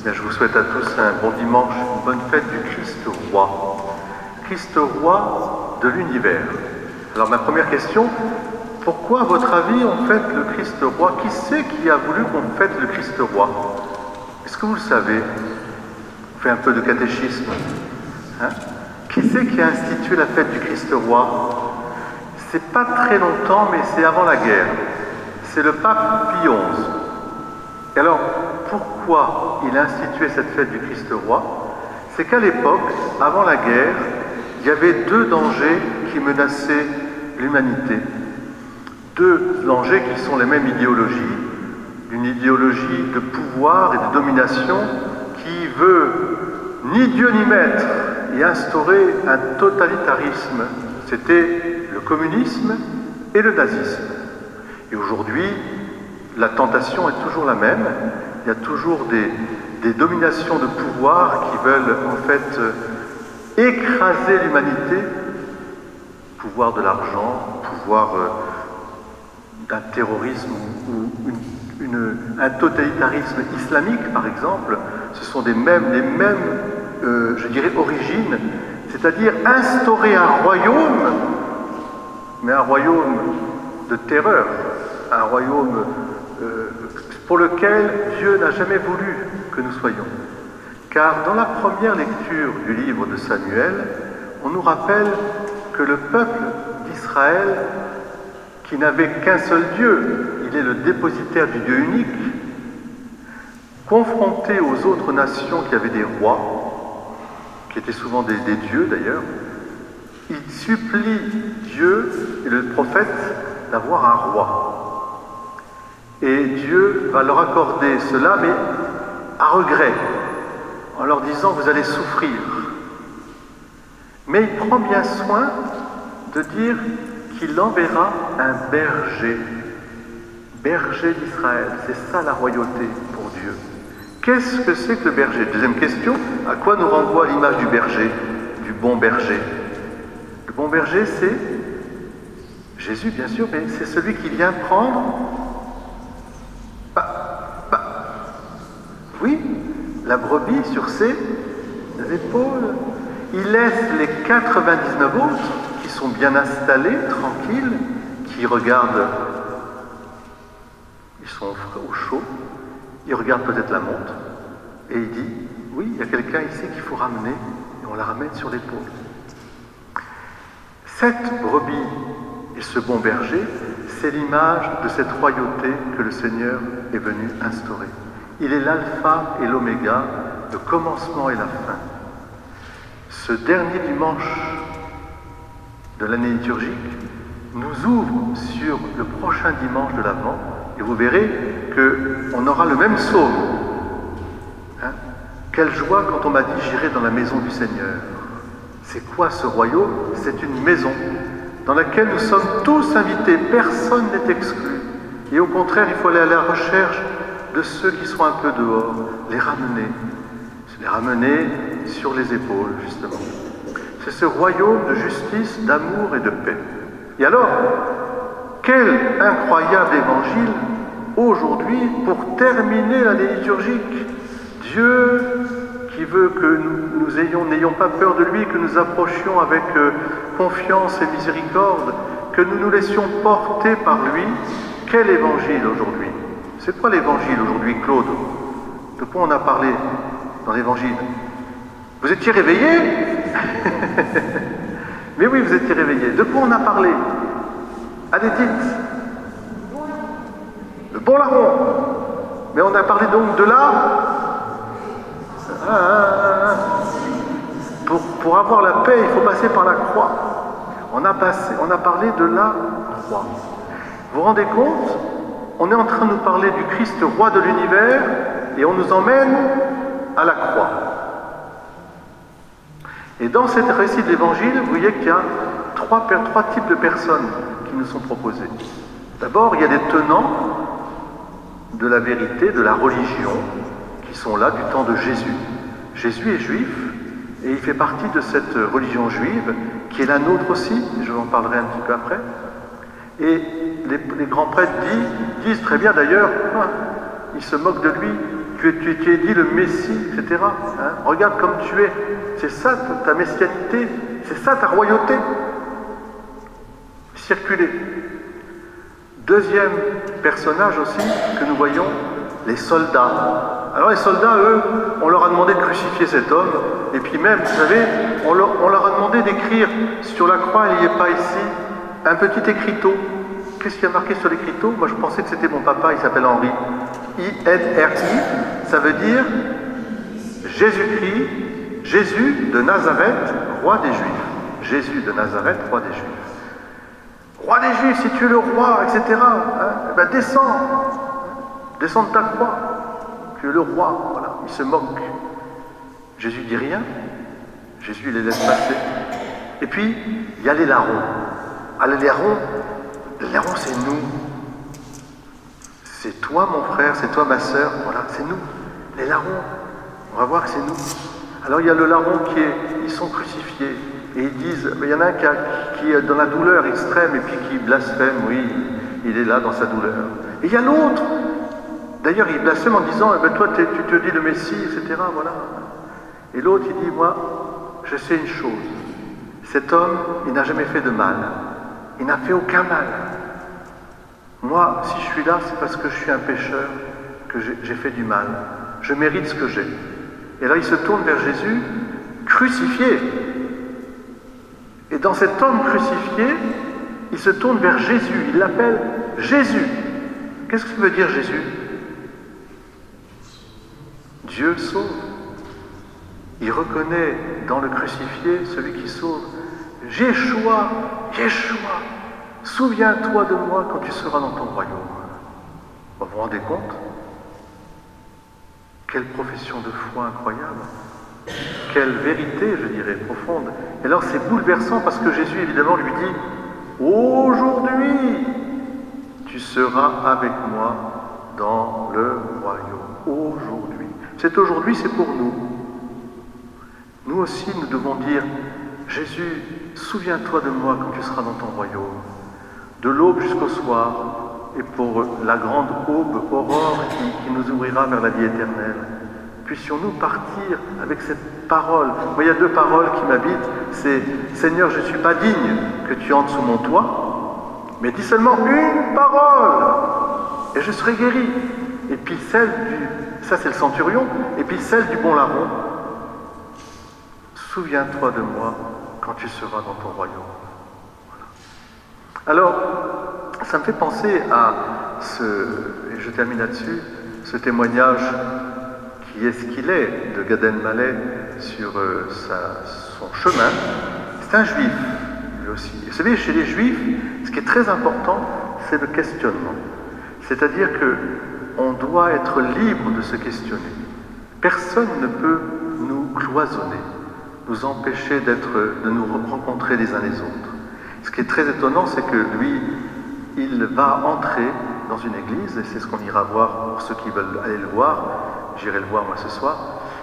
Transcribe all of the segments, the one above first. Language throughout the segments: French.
Bien, je vous souhaite à tous un bon dimanche, une bonne fête du Christ roi. Christ roi de l'univers. Alors ma première question, pourquoi à votre avis on fête le Christ roi? Qui c'est qui a voulu qu'on fête le Christ roi? Est-ce que vous le savez? On fait un peu de catéchisme. Hein? Qui c'est qui a institué la fête du Christ roi? C'est pas très longtemps, mais c'est avant la guerre. C'est le pape Pie XI. Et alors, pourquoi il a institué cette fête du Christ roi? C'est qu'à l'époque, avant la guerre, il y avait deux dangers qui menaçaient l'humanité. Deux dangers qui sont les mêmes idéologies. Une idéologie de pouvoir et de domination qui veut ni Dieu ni maître et instaurer un totalitarisme. C'était le communisme et le nazisme. Et aujourd'hui, la tentation est toujours la même. Il y a toujours des dominations de pouvoir qui veulent en fait écraser l'humanité. Pouvoir de l'argent, pouvoir d'un terrorisme ou un totalitarisme islamique, par exemple. Ce sont les mêmes, je dirais, origines. C'est-à-dire instaurer un royaume, mais un royaume de terreur, un royaume pour lequel Dieu n'a jamais voulu que nous soyons. Car dans la première lecture du livre de Samuel, on nous rappelle que le peuple d'Israël, qui n'avait qu'un seul Dieu, il est le dépositaire du Dieu unique, confronté aux autres nations qui avaient des rois, qui étaient souvent des dieux d'ailleurs, il supplie Dieu et le prophète d'avoir un roi. Et Dieu va leur accorder cela, mais à regret, en leur disant « vous allez souffrir ». Mais il prend bien soin de dire qu'il enverra un berger, berger d'Israël. C'est ça la royauté pour Dieu. Qu'est-ce que c'est que le berger? Deuxième question, à quoi nous renvoie l'image du berger, du bon berger? Le bon berger, c'est Jésus, bien sûr, mais c'est celui qui vient prendre oui, la brebis sur ses épaules. Il laisse les 99 autres qui sont bien installés, tranquilles, qui regardent, ils sont au chaud, ils regardent peut-être la montre, et il dit, oui, il y a quelqu'un ici qu'il faut ramener, et on la ramène sur l'épaule. Cette brebis et ce bon berger, c'est l'image de cette royauté que le Seigneur est venu instaurer. Il est l'alpha et l'oméga, le commencement et la fin. Ce dernier dimanche de l'année liturgique nous ouvre sur le prochain dimanche de l'Avent, et vous verrez qu'on aura le même psaume. Hein? Quelle joie quand on m'a dit « j'irai dans la maison du Seigneur ». C'est quoi ce royaume? C'est une maison dans laquelle nous sommes tous invités, personne n'est exclu. Et au contraire, il faut aller à la recherche de ceux qui sont un peu dehors, les ramener sur les épaules, justement. C'est ce royaume de justice, d'amour et de paix. Et alors, quel incroyable évangile aujourd'hui pour terminer l'année liturgique. Dieu qui veut que nous n'ayons pas peur de lui, que nous approchions avec confiance et miséricorde, que nous nous laissions porter par lui. Quel évangile aujourd'hui? C'est quoi l'évangile aujourd'hui, Claude? De quoi on a parlé dans l'évangile? Vous étiez réveillés? Mais oui, vous étiez réveillés. De quoi on a parlé? Allez, dites. Le bon larron. Mais on a parlé donc de là. Pour avoir la paix, il faut passer par la croix. On a parlé de la croix. Vous vous rendez compte? On est en train de nous parler du Christ roi de l'univers et on nous emmène à la croix. Et dans cet récit de l'évangile, vous voyez qu'il y a trois types de personnes qui nous sont proposées. D'abord, il y a des tenants de la vérité, de la religion, qui sont là du temps de Jésus. Jésus est juif et il fait partie de cette religion juive qui est la nôtre aussi, et je vous en parlerai un petit peu après. Et les grands prêtres disent très bien d'ailleurs, ils se moquent de lui, tu es dit le Messie, etc. Hein? Regarde comme tu es. C'est ça ta messianité, c'est ça ta royauté. Circuler. Deuxième personnage aussi que nous voyons, les soldats. Alors les soldats, eux, on leur a demandé de crucifier cet homme, et puis même, vous savez, on leur a demandé d'écrire sur la croix, il n'y est pas ici, un petit écriteau. Qu'est-ce qu'il y a marqué sur l'écriteau? Moi je pensais que c'était mon papa, il s'appelle Henri. I-N-R-I, ça veut dire Jésus-Christ, Jésus de Nazareth, roi des Juifs. Jésus de Nazareth, roi des Juifs. Roi des Juifs, si tu es le roi, etc. Hein, ben descends de ta croix. Tu es le roi, voilà. Il se moque. Jésus dit rien. Jésus les laisse passer. Et puis, il y a les larrons. Ah, les larrons, c'est nous. C'est toi, mon frère, c'est toi, ma sœur. Voilà, c'est nous. Les larrons. On va voir que c'est nous. Alors, il y a le larron ils sont crucifiés. Et ils disent, il y en a un qui est dans la douleur extrême et puis qui blasphème, oui, il est là dans sa douleur. Et il y a l'autre, d'ailleurs il blasphème en disant, eh ben, toi tu te dis le Messie, etc. Voilà. Et l'autre il dit, moi, je sais une chose, cet homme, il n'a jamais fait de mal, il n'a fait aucun mal. Moi, si je suis là, c'est parce que je suis un pécheur, que j'ai fait du mal. Je mérite ce que j'ai. Et là il se tourne vers Jésus, crucifié. Et dans cet homme crucifié, il se tourne vers Jésus, il l'appelle Jésus. Qu'est-ce que ça veut dire Jésus? Dieu sauve. Il reconnaît dans le crucifié celui qui sauve. Yeshua, Yeshua, souviens-toi de moi quand tu seras dans ton royaume. Vous vous rendez compte? Quelle profession de foi incroyable! Quelle vérité, je dirais, profonde. Et alors c'est bouleversant parce que Jésus, évidemment, lui dit « Aujourd'hui, tu seras avec moi dans le royaume. » Aujourd'hui. Cet aujourd'hui, c'est pour nous. Nous aussi, nous devons dire « Jésus, souviens-toi de moi quand tu seras dans ton royaume. » De l'aube jusqu'au soir, et pour la grande aube, aurore qui nous ouvrira vers la vie éternelle. Puissions-nous partir avec cette parole. Moi, il y a deux paroles qui m'habitent. C'est « Seigneur, je ne suis pas digne que tu entres sous mon toit, mais dis seulement une parole, et je serai guéri. » Et puis celle ça c'est le centurion, et puis celle du bon larron. « Souviens-toi de moi quand tu seras dans ton royaume. » Voilà. Alors, ça me fait penser à et je termine là-dessus, ce témoignage qui est ce qu'il est de Gad Elmaleh sur son chemin. C'est un juif, lui aussi. Et vous savez, chez les juifs, ce qui est très important, c'est le questionnement. C'est-à-dire qu'on doit être libre de se questionner. Personne ne peut nous cloisonner, nous empêcher de nous rencontrer les uns les autres. Ce qui est très étonnant, c'est que lui, il va entrer dans une église, et c'est ce qu'on ira voir pour ceux qui veulent aller le voir. J'irai le voir moi ce soir.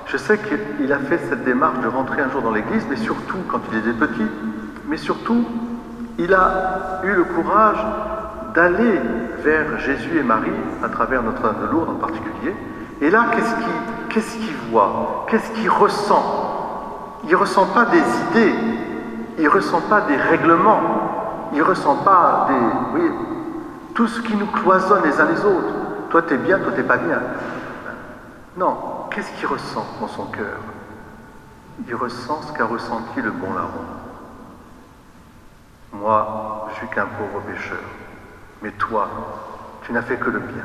Je sais qu'il a fait cette démarche de rentrer un jour dans l'église, mais surtout quand il était petit, mais surtout, il a eu le courage d'aller vers Jésus et Marie, à travers Notre-Dame de Lourdes en particulier. Et là, qu'est-ce qu'il voit? Qu'est-ce qu'il ressent? Il ne ressent pas des idées, il ne ressent pas des règlements, il ne ressent pas tout ce qui nous cloisonne les uns les autres. Toi, t'es bien, toi, t'es pas bien. Non, qu'est-ce qu'il ressent dans son cœur? Il ressent ce qu'a ressenti le bon larron. Moi, je suis qu'un pauvre pécheur, mais toi, tu n'as fait que le bien.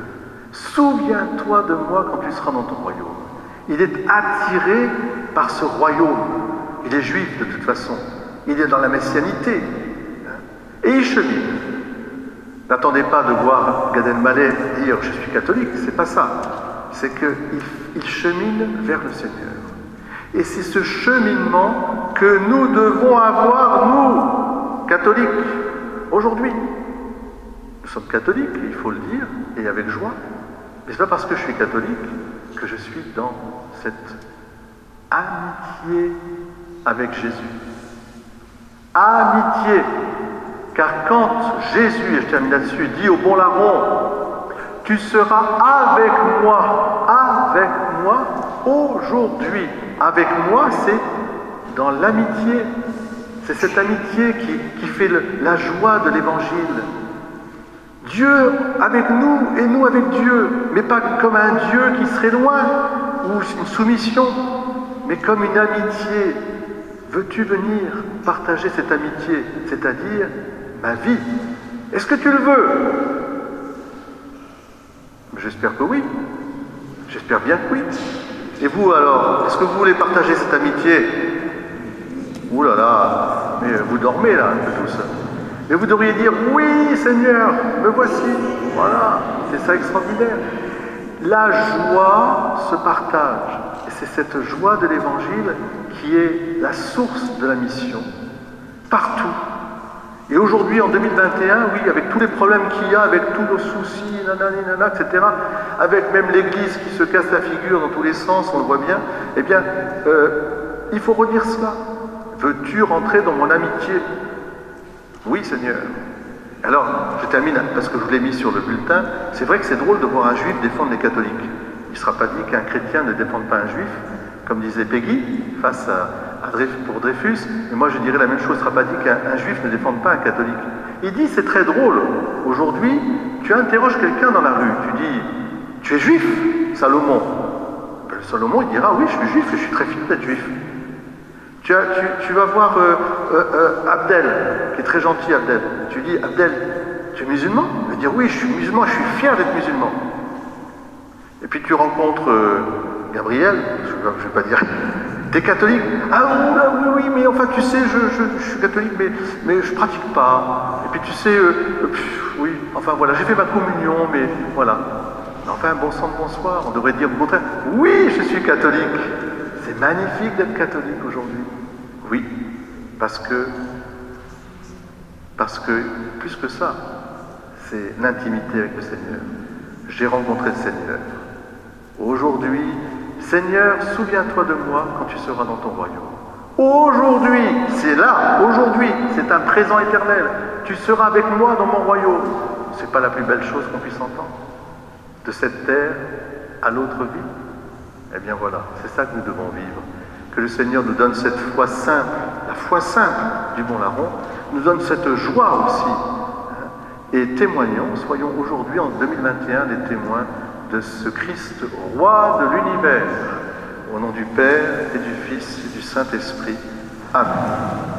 Souviens-toi de moi quand tu seras dans ton royaume. Il est attiré par ce royaume. Il est juif de toute façon. Il est dans la messianité. Et il chemine. N'attendez pas de voir Gad Elmaleh dire « je suis catholique », c'est pas ça. C'est qu'il chemine vers le Seigneur. Et c'est ce cheminement que nous devons avoir, nous, catholiques, aujourd'hui. Nous sommes catholiques, il faut le dire, et avec joie. Mais ce n'est pas parce que je suis catholique que je suis dans cette amitié avec Jésus. Amitié. Car quand Jésus, et je termine là-dessus, dit au bon larron, tu seras avec moi, avec moi aujourd'hui. Avec moi, c'est dans l'amitié. C'est cette amitié qui fait la joie de l'Évangile. Dieu avec nous et nous avec Dieu, mais pas comme un Dieu qui serait loin ou une soumission, mais comme une amitié. Veux-tu venir partager cette amitié, c'est-à-dire ma vie? Est-ce que tu le veux? J'espère que oui. J'espère bien que oui. Et vous alors, est-ce que vous voulez partager cette amitié? Ouh là là, mais vous dormez là un peu tous. Mais vous devriez dire, oui Seigneur, me voici. Voilà, c'est ça extraordinaire. La joie se partage. Et c'est cette joie de l'Évangile qui est la source de la mission. Partout. Et aujourd'hui, en 2021, oui, avec tous les problèmes qu'il y a, avec tous nos soucis, nanana, etc., avec même l'Église qui se casse la figure dans tous les sens, on le voit bien, eh bien, il faut redire cela. Veux-tu rentrer dans mon amitié? Oui, Seigneur. Alors, je termine, parce que je vous l'ai mis sur le bulletin, c'est vrai que c'est drôle de voir un juif défendre les catholiques. Il ne sera pas dit qu'un chrétien ne défende pas un juif, comme disait Peggy, face pour Dreyfus, mais moi je dirais la même chose, il ne sera pas dit qu'un juif ne défende pas un catholique. Il dit, c'est très drôle, aujourd'hui, tu interroges quelqu'un dans la rue, tu dis, tu es juif, Salomon? Ben, Salomon, il dira, oui, je suis juif et je suis très fier d'être juif. Tu vas voir Abdel, qui est très gentil, Abdel. Tu dis, Abdel, tu es musulman? Il va dire, oui, je suis musulman, je suis fier d'être musulman. Et puis tu rencontres Gabriel, je ne vais pas dire, t'es catholique? Ah oui, mais enfin, tu sais, je suis catholique, mais je ne pratique pas. Et puis tu sais, oui, enfin voilà, j'ai fait ma communion, mais voilà. Enfin, bon sang de bonsoir, on devrait dire au contraire, oui, je suis catholique. C'est magnifique d'être catholique aujourd'hui. Oui, parce que plus que ça, c'est l'intimité avec le Seigneur. J'ai rencontré le Seigneur. Aujourd'hui, Seigneur, souviens-toi de moi quand tu seras dans ton royaume. Aujourd'hui, c'est là, aujourd'hui, c'est un présent éternel. Tu seras avec moi dans mon royaume. C'est pas la plus belle chose qu'on puisse entendre? De cette terre à l'autre vie? Eh bien voilà, c'est ça que nous devons vivre. Que le Seigneur nous donne cette foi simple, la foi simple du bon larron, nous donne cette joie aussi. Et témoignons, soyons aujourd'hui en 2021 des témoins de ce Christ, roi de l'univers. Au nom du Père et du Fils et du Saint-Esprit. Amen.